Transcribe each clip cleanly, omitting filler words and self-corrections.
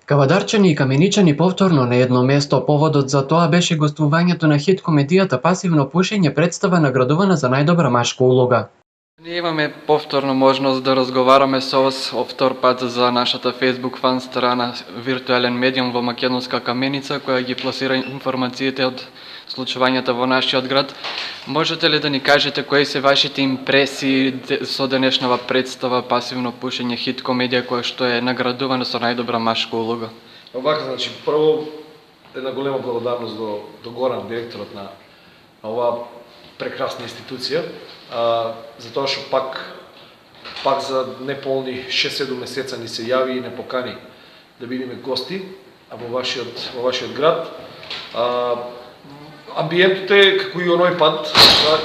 Кавадарчани и каменичани повторно на едно место. Поводот за тоа беше гостувањето на хит комедијата Пасивно пушење, представа наградувана за најдобра машка улога. Ние имаме повторно можност да разговараме со вас втор пат за нашата Facebook фан страна Виртуелен медиум во Македонска Каменица, која ги пласира информациите од случувањата во нашиот град. Можете ли да ни кажете кои се вашите импресии со денешнава представа Пасивно пушење, хит комедија која што е наградувана со најдобра машка улога? Овака, значи, прво една голема благодарност до Горан, директорот на оваа прекрасна институција, за тоа што пак за неполни 6-7 месеца ни се јави и не покани да бидеме гости во вашиот град. Амбиентот е како и оној пат,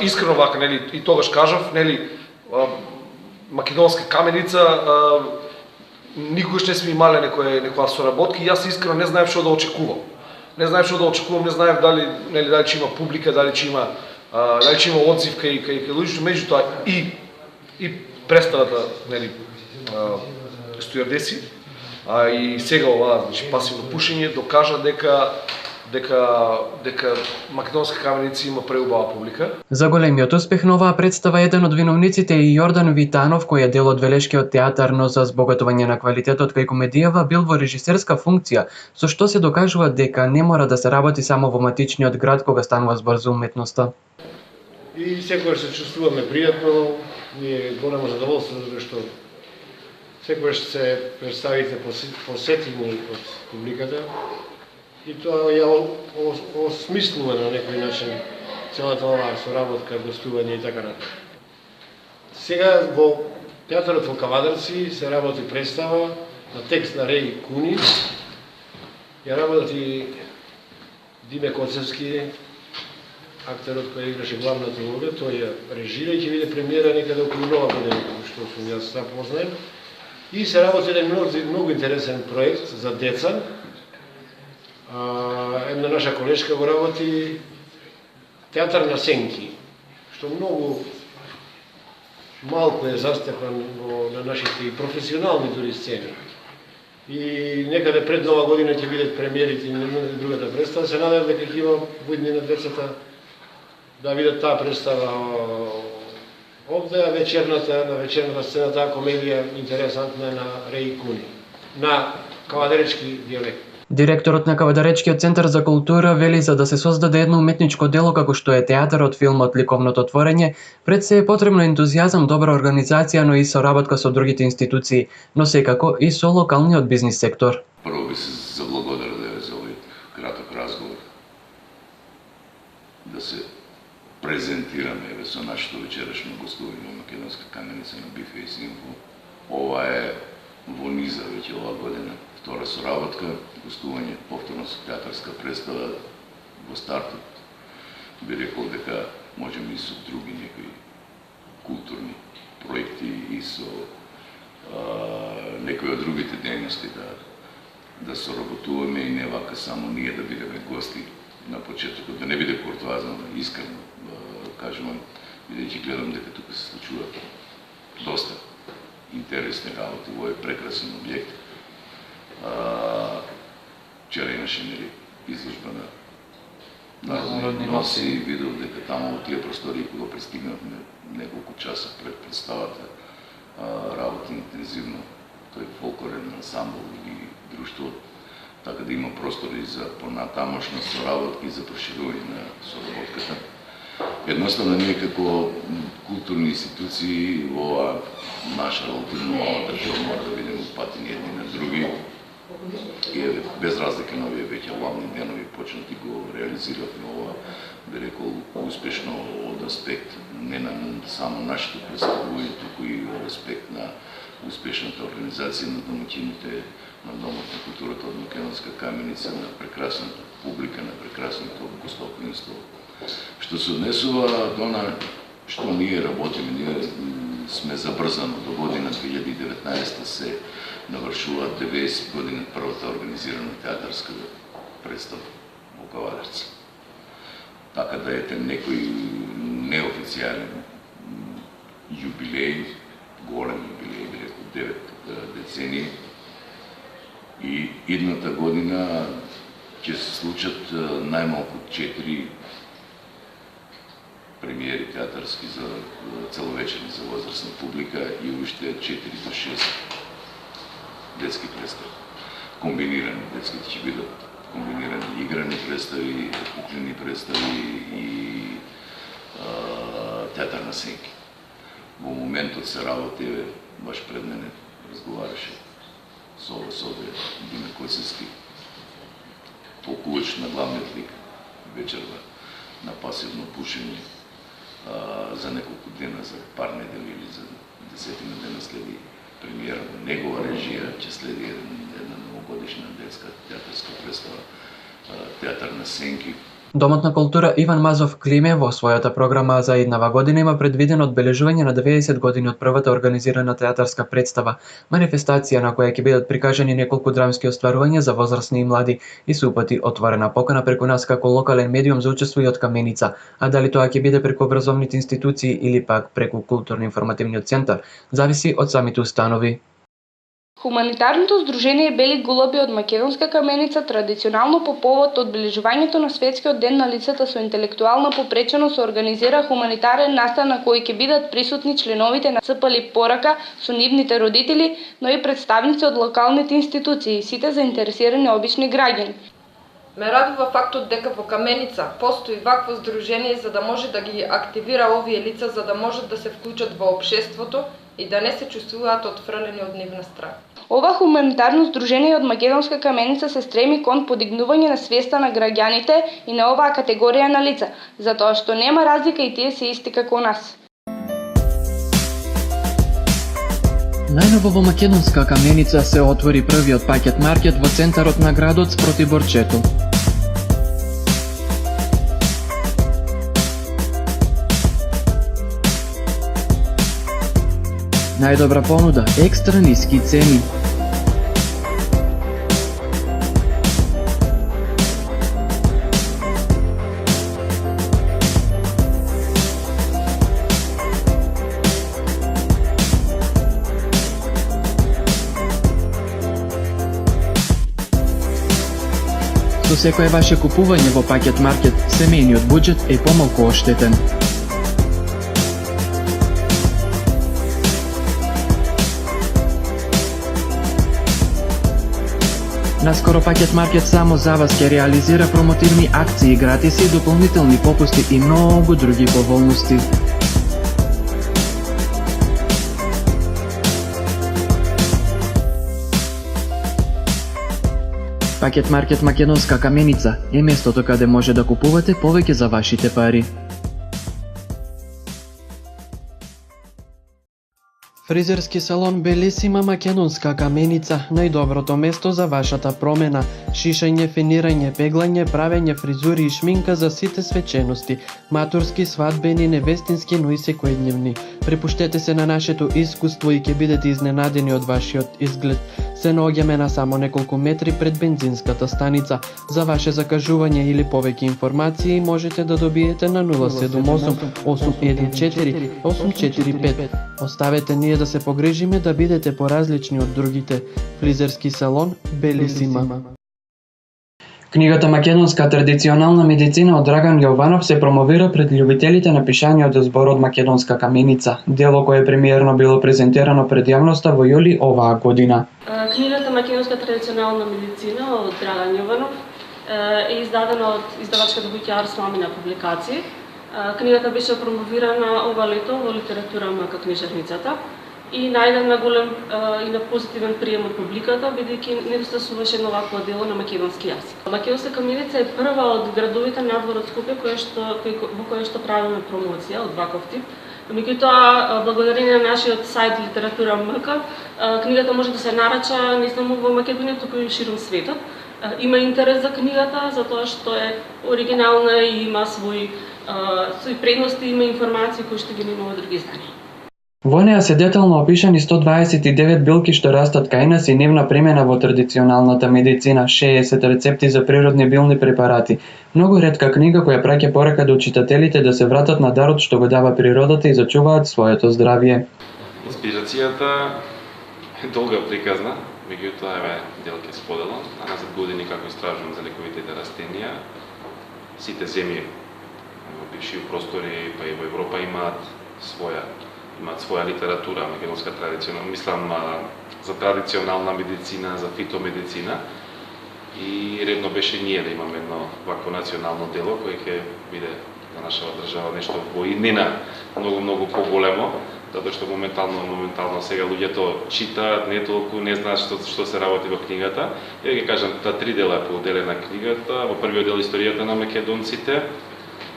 искрено вака, нели, и тогаш кажав, нели, Македонска Каменица, никогаш не сме имале некоја соработка и јас искрено не знаев што да очекувам. Не знаев дали ќе има публика, дали ќе има одзив кај луѓето, меѓутоа и представата, нели, стюардеси, и сега ова, значи, Пасивно пушење докажа дека Македонска Каменица има преубава публика. За големиот успех на оваа представа еден од виновниците е Јордан Витанов, кој е дел од Велешкиот театар, но за збогатување на квалитетот кај комедијава бил во режисерска функција, со што се докажува дека не мора да се работи само во матичниот град кога станува збор за уметноста. И секогаш се чувствуваме пријатно, ни е големо задоволство што секогаш се представите посетени од публиката. И тоа ја осмислува на некој начин целата оваа соработка, гостување и така натаму. Сега во театарот во Кавадарци се работи представа на текст на Реј Куни. Ја работи Диме Коцевски, актерот кој играше главната улога, тој ја режира и ќе биде премиера некаде околу Нова година, што сум јас запознат. И се работи еден многу интересен проект за деца. Една наша колешка го работи театар на сенки, што многу малку е застапан на нашите и професионални дури сцени. И некаде пред Нова година ќе бидат премиерите и на другата представа. Се надевам дека ќе има будни на децата да видат таа представа овде, на вечерната сцена, таа комедија интересантна на Реј Куни, на кавадаречки диалект. Директорот на Кавадаречкиот центар за култура вели за да се создаде едно уметничко дело како што е театарот, филмот, ликовното творење, пред се е потребно ентузијазам, добра организација, но и соработка со другите институции, но секако и со локалниот бизнис сектор. Прво би се заблагодарил за овој краток разговор, да се презентираме со нашето вечерашно гостување во Македонска Каменица на Бифейс Инфо. Ова е во низа веќе оваа година втора соработка, гостување повторно со театарска представа во стартот. Би рекол дека можеме и со други некои културни проекти и со некои од другите дејности да соработуваме и не вака само ние да бидеме гости на почетокот, да не биде куртоазно, искрено кажувам, бидејќи гледам дека тука се случуваат доста интересни работи во овој прекрасен објект. Вчера имаше изложба на народни носи и видов дека таму во тие простори кога пристигнавме неколку часа пред представата работи интензивно тој фолклорен ансамбл и друштво, така да има простори за понатамошна соработка и за проширување на соработката. Едноставно ние како културни институции во оваа наша релативно мала држава мора да бидеме упатени едни на други и без разлика на овие веќе главни денови почнати го реализиравме ова, би рекол, успешно од аспект не на само нашето представување, туку и од аспект на успешната организација на домаќините на Домот на културата од Македонска Каменица, на прекрасната публика, на прекрасното гостопримство. Што се однесува до на што ние работиме, ние сме забрзано до година 2019 се навршуваат 90 години првата организирана театарска представа во Кавадарци. Така да ете некој неофицијален јубилеј, голем јубилеј, би рекол 9 децении. И идната година ќе се случат најмалку 4 премиери театарски за целовечерни за возрастна публика и уште 4 до 6 детски представи. Комбинирани, детските ќе бидат комбинирани играни представи, куклени представи и театар на сенки. Во моментот се работи, баш пред мене разговараше со Диме Коцевски, толкувач на главниот лик вечерва на пасивно пушење за неколку дена, за пар недели или за 10 дена следи премиера во негова режија, ќе следи една новогодишна детска театарска представа, театар на сенки. Домот на култура Иван Мазов Климе во својата програма за иднава година има предвидено одбележување на 90 години од првата организирана театарска представа, манифестација на која ќе бидат прикажани неколку драмски остварувања за возрастни и млади и се упати отворена покана преку нас како локален медиум за учество и од Каменица, а дали тоа ќе биде преку образовните институции или пак преку културно-информативниот центар, зависи од самите установи. Хуманитарното здружение Бели голуби од Македонска Каменица традиционално по повод одбележувањето на Светскиот ден на лицата со интелектуална попреченост организира хуманитарен настан на кој ќе бидат присутни членовите на ЦПЛИ Порака со нивните родители, но и представници од локалните институции и сите заинтересирани обични граѓани. Ме радува фактот дека во Каменица постои вакво здружение за да може да ги активира овие лица за да можат да се вклучат во општеството и да не се чувствуваат отфрлени од нивна страна. Ова хуманитарно здружение од Македонска Каменица се стреми кон подигнување на свеста на граѓаните и на оваа категорија на лица, затоа што нема разлика и тие се исти како нас. Најново во Македонска Каменица се отвори првиот пакет маркет во центарот на градот спроти Борчето. Најдобра понуда, екстра ниски цени. Со секое ваше купување во пакет маркет, семејниот буџет е помалку оштетен. Наскоро пакет маркет само за вас ќе реализира промотивни акции, гратиси, дополнителни попусти и многу други поволности. Пакет маркет Македонска Каменица е местото каде може да купувате повеќе за вашите пари. Фризерски салон Белисима Македонска Каменица, најдоброто место за вашата промена, шишање, фенирање, пеглање, правење фризури и шминка за сите свечености, матурски, свадбени, невестински, но и секојдневни. Препуштете се на нашето искуство и ќе бидете изненадени од вашиот изглед. Се наоѓаме на само неколку метри пред бензинската станица. За ваше закажување или повеќе информации можете да добиете на 078 814 845. Оставете ние да се погрижиме да бидете поразлични од другите. Фризерски салон Белисима. Книгата Македонска традиционална медицина од Драган Јованов се промовира пред љубителите на пишањето зборот Македонска Каменица, дело кое премиерно било презентирано пред јавноста во јули оваа година. Книгата Македонска традиционална медицина од Драган Јованов е издадена од издавачката куќа Арс Мамина публикации. Книгата беше промовирана ова лето во литература мака книжарницата и најде на голем и на позитивен прием од публиката, бидејќи недостасуваше едно вакво дело на македонски јазик. Македонска Каменица е прва од градовите надвор од Скопје во која што правиме промоција од ваков тип. Меѓутоа, благодарение на нашиот сајт Литература МК, книгата може да се нарача не само во Македонија, туку и широм светот. Има интерес за книгата, затоа што е оригинална и има свои предности, има информации кои што ги нема во други изданија. Во неа се детално опишани 129 билки што растат кај нас и нивна примена во традиционалната медицина, 60 рецепти за природни билни препарати. Многу ретка книга која праќа порака до читателите да се вратат на дарот што го дава природата и зачуваат своето здравје. Инспирацијата е долга приказна, Меѓутоа, еве, дел ќе споделам. Назад години како истражувам за лековитите растенија, сите земји во бивши простори, па и во Европа имаат своја литература, македонска традиционална, мислам за традиционална медицина, за фитомедицина. И редно беше ние да имаме едно вакво национално дело кое ќе биде за нашава држава нешто во иднина многу поголемо, затоа што моментално сега луѓето читаат, не толку не знаат што се работи во книгата. Ја ќе кажам, та три дела е поделена книгата. Во првиот дел историјата на македонците,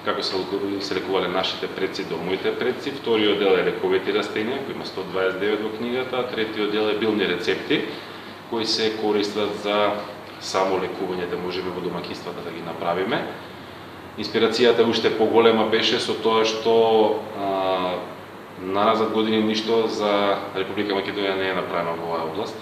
како се лекувале нашите предци до моите предци. Вториот дел е лековити растенија, кои има 129 во книгата. Третиот дел е билни рецепти, кои се користат за само лекување, да можеме во домаќинствата да ги направиме. Инспирацијата уште поголема беше со тоа што назад години ништо за Република Македонија не е направено во оваа област.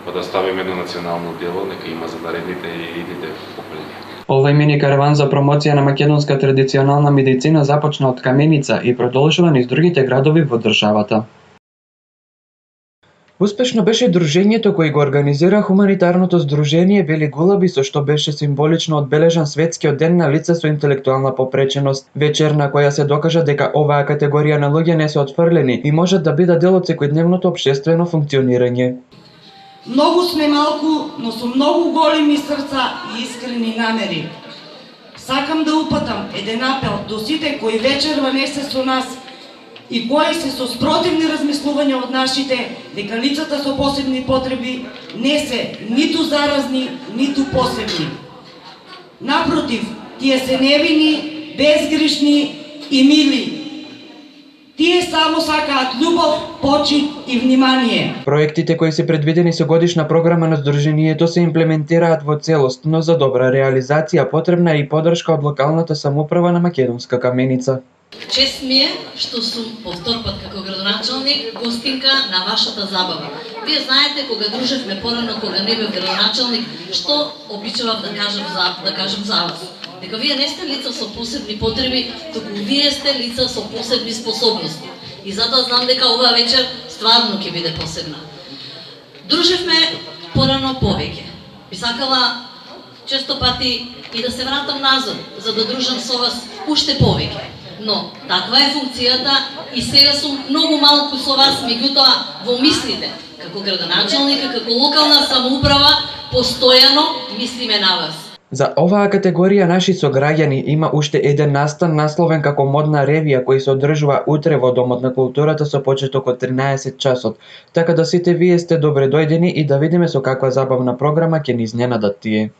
Па да ставиме едно национално дело, нека има за наредните и идните поколенија. Овој мини караван за промоција на македонска традиционална медицина започна од Каменица и продолжува низ другите градови во државата. Успешно беше дружењето кој го организира хуманитарното здружение Бели голуби, со што беше символично одбележан светскиот ден на лица со интелектуална попреченост. Вечер на која се докажа дека оваа категорија на луѓе не се отфрлени и можат да бидат дел од секојдневното општествено функционирање. Многу сме малку, но со многу големи срца и искрени намери. Сакам да упатам еден апел до сите кои вечерва не се со нас и кои се со спротивни размислувања од нашите, дека лицата со посебни потреби не се ниту заразни, ниту посебни. Напротив, тие се невини, безгрешни и мили. Тие само сакаат љубов, почит и внимание. Проектите кои се предвидени со годишна програма на здруженијето се имплементираат во целост, но за добра реализација потребна е и подршка од локалната самоуправа на Македонска Каменица. Чест ми е што сум по втор пат како градоначалник гостинка на вашата забава. Вие знаете кога дружевме порано, кога не бев градоначалник, што обичавав да кажам за вас. Дека вие не сте лица со посебни потреби, туку вие сте лица со посебни способности. И затоа знам дека оваа вечер стварно ќе биде посебна. Дружевме порано повеќе. Би сакала често пати и да се вратам назад, за да дружам со вас уште повеќе. Но таква е функцијата и сега сум многу малку со вас, меѓутоа во мислите, како градоначалника, како локална самоуправа, постојано мислиме на вас. За оваа категорија наши сограѓани има уште еден настан насловен како модна ревија кој се одржува утре во Домот на културата со почеток од 13 часот. Така да сите вие сте добре дојдени и да видиме со каква забавна програма ќе ни изненадат тие.